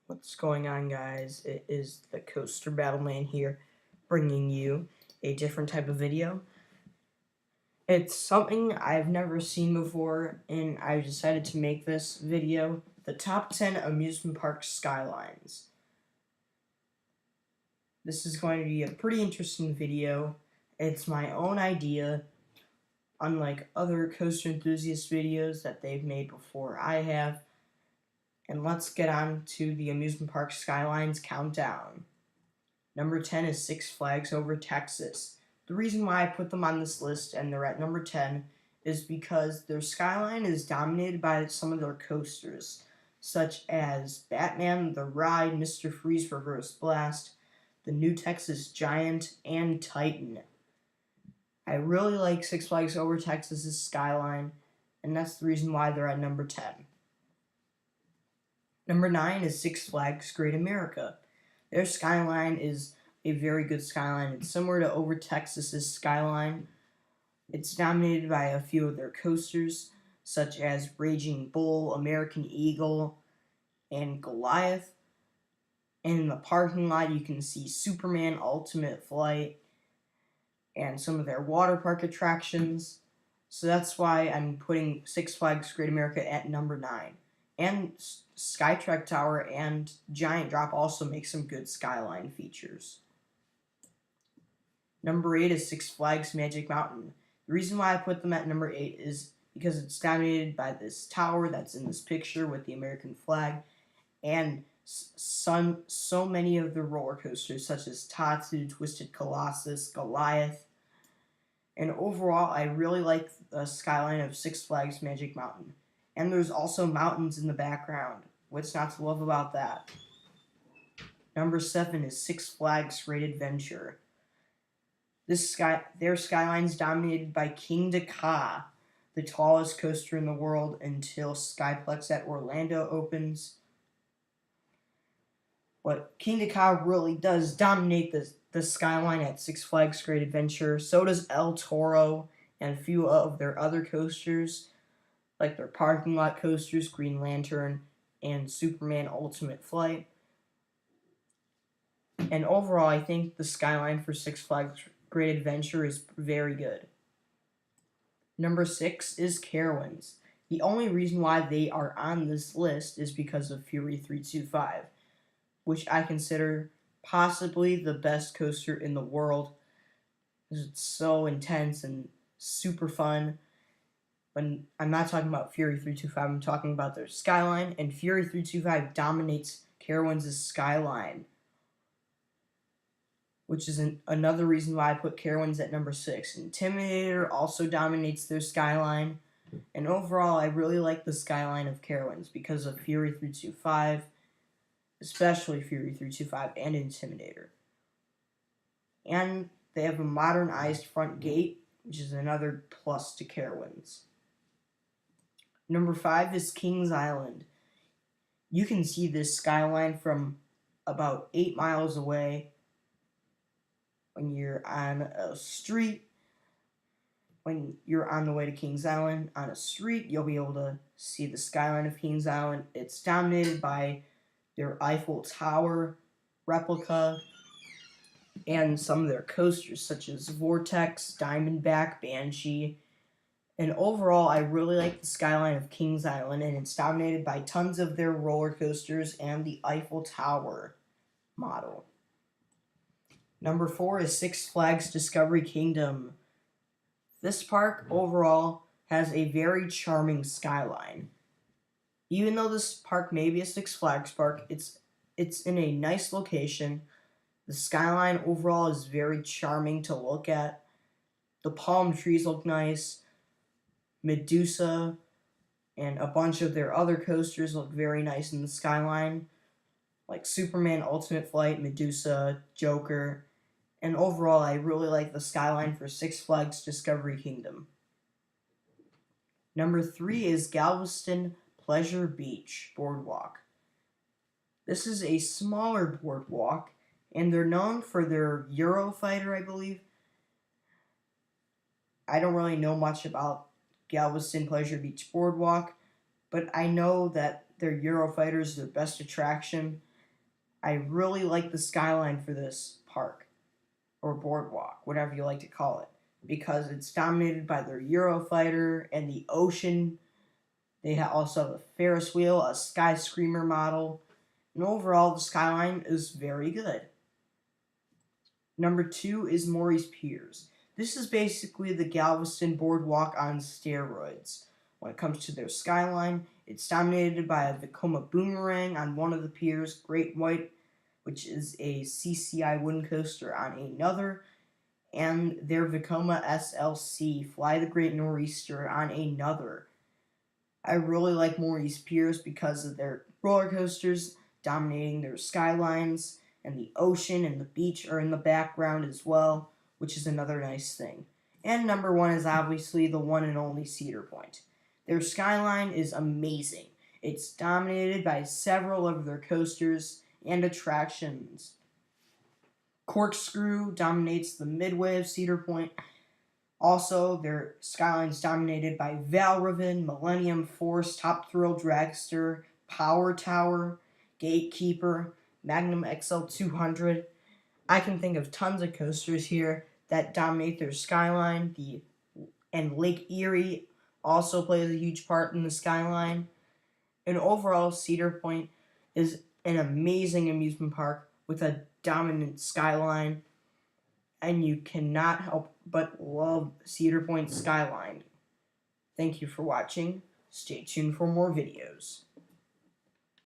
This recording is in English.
What's going on, guys? It is the Coaster Battleman here, bringing you a different type of video. It's something I've never seen before, and I decided to make this video: the top 10 amusement park skylines. This is going to be a pretty interesting video. It's my own idea, unlike other coaster enthusiast videos that they've made before I have. And let's get on to the amusement park skylines countdown. Number 10 is Six Flags Over Texas. The reason why I put them on this list and they're at number 10 is because their skyline is dominated by some of their coasters, such as Batman the Ride, Mr. Freeze Reverse Blast, the New Texas Giant, and Titan. I really like Six Flags Over Texas's skyline, and that's the reason why they're at number 10. Number 9 is Six Flags Great America. Their skyline is a very good skyline. It's similar to Over Texas's skyline. It's dominated by a few of their coasters, such as Raging Bull, American Eagle, and Goliath. And in the parking lot, you can see Superman Ultimate Flight and some of their water park attractions. So that's why I'm putting Six Flags Great America at number 9. And Skytrack Tower and Giant Drop also make some good skyline features. Number 8 is Six Flags Magic Mountain. The reason why I put them at number 8 is because it's dominated by this tower that's in this picture with the American flag, and so many of the roller coasters such as Tatsu, Twisted Colossus, Goliath. And overall, I really like the skyline of Six Flags Magic Mountain. And there's also mountains in the background. What's not to love about that? Number 7 is Six Flags Great Adventure. Their skyline is dominated by Kingda Ka, the tallest coaster in the world until Skyplex at Orlando opens. But Kingda Ka really does dominate the skyline at Six Flags Great Adventure. So does El Toro and a few of their other coasters, like their parking lot coasters, Green Lantern, and Superman Ultimate Flight. And overall, I think the skyline for Six Flags Great Adventure is very good. Number 6 is Carowinds. The only reason why they are on this list is because of Fury 325, which I consider possibly the best coaster in the world, because it's so intense and super fun. When I'm not talking about Fury 325, I'm talking about their skyline, and Fury 325 dominates Carowinds' skyline, which is another reason why I put Carowinds at number 6. Intimidator also dominates their skyline, and overall, I really like the skyline of Carowinds because of Fury 325, especially Fury 325 and Intimidator. And they have a modernized front gate, which is another plus to Carowinds. Number 5 is Kings Island. You can see this skyline from about 8 miles away when you're on a street. When you're on the way to Kings Island on a street, you'll be able to see the skyline of Kings Island. It's dominated by their Eiffel Tower replica and some of their coasters such as Vortex, Diamondback, Banshee. And overall, I really like the skyline of Kings Island, and it's dominated by tons of their roller coasters and the Eiffel Tower model. Number 4 is Six Flags Discovery Kingdom. This park overall has a very charming skyline. Even though this park may be a Six Flags park, it's in a nice location. The skyline overall is very charming to look at. The palm trees look nice. Medusa and a bunch of their other coasters look very nice in the skyline, like Superman Ultimate Flight, Medusa, Joker, and overall I really like the skyline for Six Flags Discovery Kingdom. Number 3 is Galveston Pleasure Beach Boardwalk. This is a smaller boardwalk, and they're known for their Eurofighter, I believe. I don't really know much about Galveston Pleasure Beach Boardwalk, but I know that their Eurofighter is their best attraction, I really like the skyline for this park, or boardwalk, whatever you like to call it, because it's dominated by their Eurofighter and the ocean. They also have a Ferris wheel, a Sky Screamer model, and overall the skyline is very good. Number 2 is Maurice Piers. This is basically the Galveston boardwalk on steroids. When it comes to their skyline, it's dominated by a Vekoma Boomerang on one of the piers, Great White, which is a CCI wooden coaster on another, and their Vekoma SLC, Fly the Great Nor'easter, on another. I really like Maurice Piers because of their roller coasters dominating their skylines, and the ocean and the beach are in the background as well, which is another nice thing. And number 1 is obviously the one and only Cedar Point. Their skyline is amazing. It's dominated by several of their coasters and attractions. Corkscrew dominates the midway of Cedar Point. Also, their skyline is dominated by Valravin, Millennium Force, Top Thrill Dragster, Power Tower, Gatekeeper, Magnum XL 200. I can think of tons of coasters here that dominate their skyline. And Lake Erie also plays a huge part in the skyline. And overall, Cedar Point is an amazing amusement park with a dominant skyline, and you cannot help but love Cedar Point skyline. Thank you for watching. Stay tuned for more videos.